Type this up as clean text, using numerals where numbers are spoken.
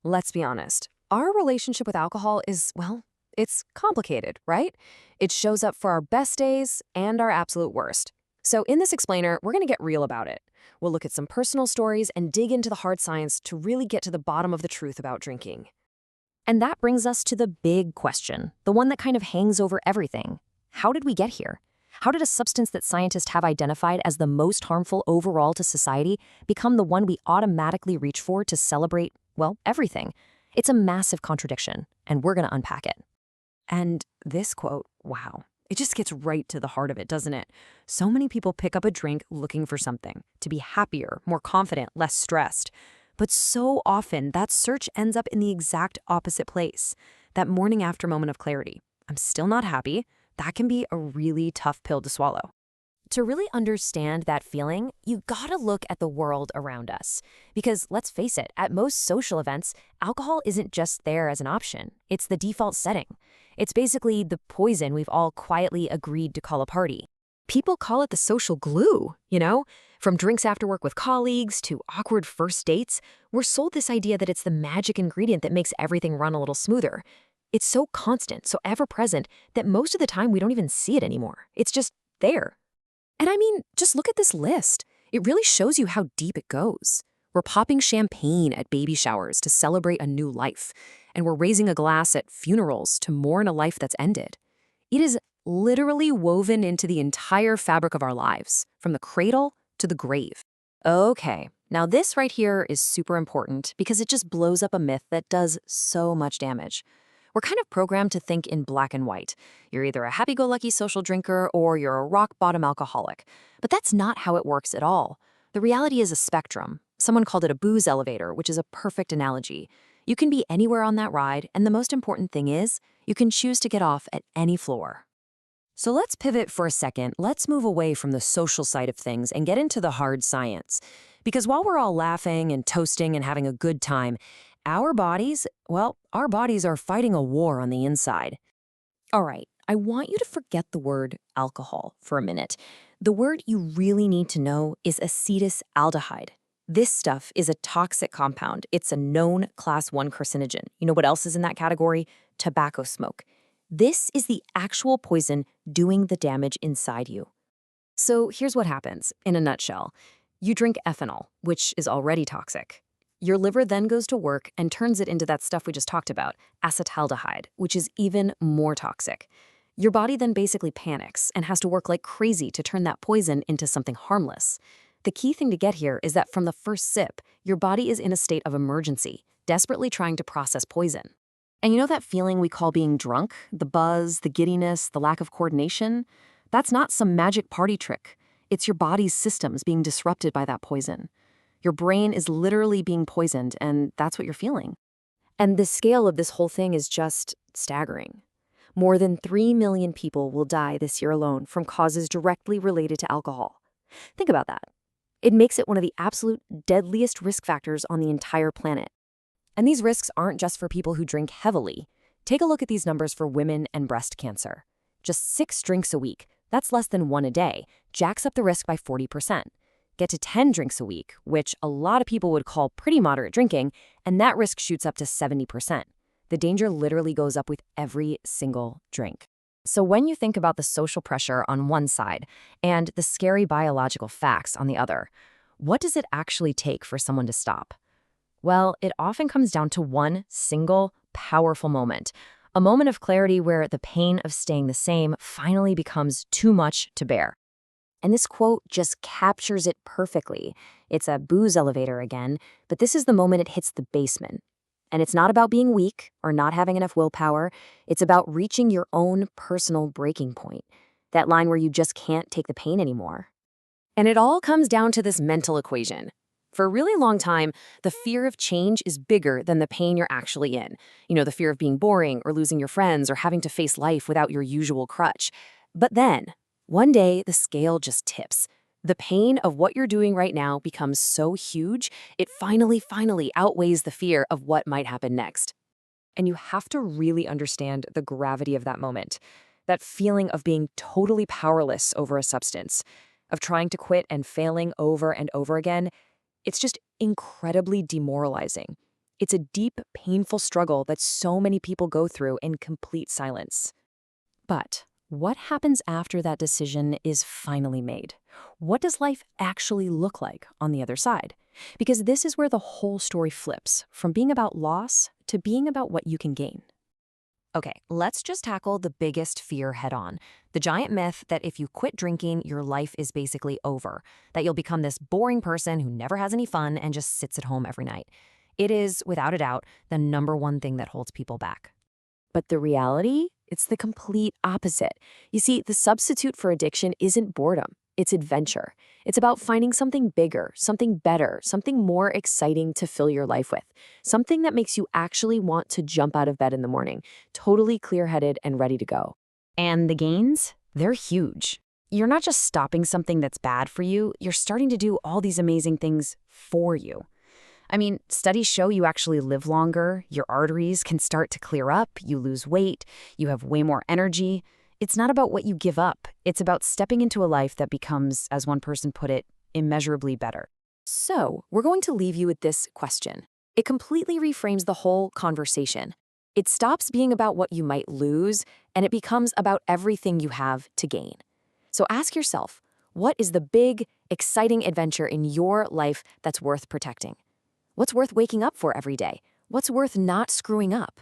Let's be honest. Our relationship with alcohol is, well, it's complicated, right? It shows up for our best days and our absolute worst. So, in this explainer, we're going to get real about it. We'll look at some personal stories and dig into the hard science to really get to the bottom of the truth about drinking. And that brings us to the big question, the one that kind of hangs over everything. How did we get here? How did a substance that scientists have identified as the most harmful overall to society become the one we automatically reach for to celebrate, well, everything? It's a massive contradiction, and we're going to unpack it. And this quote, wow, it just gets right to the heart of it, doesn't it? So many people pick up a drink looking for something, to be happier, more confident, less stressed. But so often, that search ends up in the exact opposite place. That morning after moment of clarity. I'm still not happy. That can be a really tough pill to swallow. To really understand that feeling, you gotta look at the world around us. Because let's face it, at most social events, alcohol isn't just there as an option. It's the default setting. It's basically the poison we've all quietly agreed to call a party. People call it the social glue, you know? From drinks after work with colleagues to awkward first dates, we're sold this idea that it's the magic ingredient that makes everything run a little smoother. It's so constant, so ever-present, that most of the time we don't even see it anymore. It's just there. And I mean, just look at this list. It really shows you how deep it goes. We're popping champagne at baby showers to celebrate a new life, and we're raising a glass at funerals to mourn a life that's ended. It is literally woven into the entire fabric of our lives, from the cradle to the grave. Okay, now this right here is super important because it just blows up a myth that does so much damage. We're kind of programmed to think in black and white. You're either a happy-go-lucky social drinker or you're a rock-bottom alcoholic. But that's not how it works at all. The reality is a spectrum. Someone called it a booze elevator, which is a perfect analogy. You can be anywhere on that ride, and the most important thing is, you can choose to get off at any floor. So let's pivot for a second. Let's move away from the social side of things and get into the hard science. Because while we're all laughing and toasting and having a good time, our bodies, well, our bodies are fighting a war on the inside. All right, I want you to forget the word alcohol for a minute. The word you really need to know is acetaldehyde. This stuff is a toxic compound. It's a known class 1 carcinogen. You know what else is in that category? Tobacco smoke. This is the actual poison doing the damage inside you. So here's what happens, in a nutshell. You drink ethanol, which is already toxic. Your liver then goes to work and turns it into that stuff we just talked about, acetaldehyde, which is even more toxic. Your body then basically panics and has to work like crazy to turn that poison into something harmless. The key thing to get here is that from the first sip, your body is in a state of emergency, desperately trying to process poison. And you know that feeling we call being drunk? The buzz, the giddiness, the lack of coordination? That's not some magic party trick. It's your body's systems being disrupted by that poison. Your brain is literally being poisoned, and that's what you're feeling. And the scale of this whole thing is just staggering. More than 3 million people will die this year alone from causes directly related to alcohol. Think about that. It makes it one of the absolute deadliest risk factors on the entire planet. And these risks aren't just for people who drink heavily. Take a look at these numbers for women and breast cancer. Just 6 drinks a week, that's less than 1 a day, jacks up the risk by 40%. Get to 10 drinks a week, which a lot of people would call pretty moderate drinking, and that risk shoots up to 70%. The danger literally goes up with every single drink. So when you think about the social pressure on one side and the scary biological facts on the other, what does it actually take for someone to stop? Well, it often comes down to one single, powerful moment. A moment of clarity where the pain of staying the same finally becomes too much to bear. And this quote just captures it perfectly. It's a booze elevator again, but this is the moment it hits the basement. And it's not about being weak or not having enough willpower. It's about reaching your own personal breaking point. That line where you just can't take the pain anymore. And it all comes down to this mental equation. For a really long time, the fear of change is bigger than the pain you're actually in. You know, the fear of being boring or losing your friends or having to face life without your usual crutch. But then, one day, the scale just tips. The pain of what you're doing right now becomes so huge, it finally outweighs the fear of what might happen next. And you have to really understand the gravity of that moment. That feeling of being totally powerless over a substance, of trying to quit and failing over and over again. It's just incredibly demoralizing. It's a deep, painful struggle that so many people go through in complete silence. But what happens after that decision is finally made? What does life actually look like on the other side? Because this is where the whole story flips, from being about loss to being about what you can gain. Okay, let's just tackle the biggest fear head on. The giant myth that if you quit drinking, your life is basically over, that you'll become this boring person who never has any fun and just sits at home every night. It is, without a doubt, the number one thing that holds people back. But the reality? It's the complete opposite. You see, the substitute for addiction isn't boredom, it's adventure. It's about finding something bigger, something better, something more exciting to fill your life with. Something that makes you actually want to jump out of bed in the morning, totally clear-headed and ready to go. And the gains? They're huge. You're not just stopping something that's bad for you, you're starting to do all these amazing things for you. I mean, studies show you actually live longer, your arteries can start to clear up, you lose weight, you have way more energy. It's not about what you give up. It's about stepping into a life that becomes, as one person put it, immeasurably better. So, we're going to leave you with this question. It completely reframes the whole conversation. It stops being about what you might lose, and it becomes about everything you have to gain. So ask yourself, what is the big, exciting adventure in your life that's worth protecting? What's worth waking up for every day? What's worth not screwing up?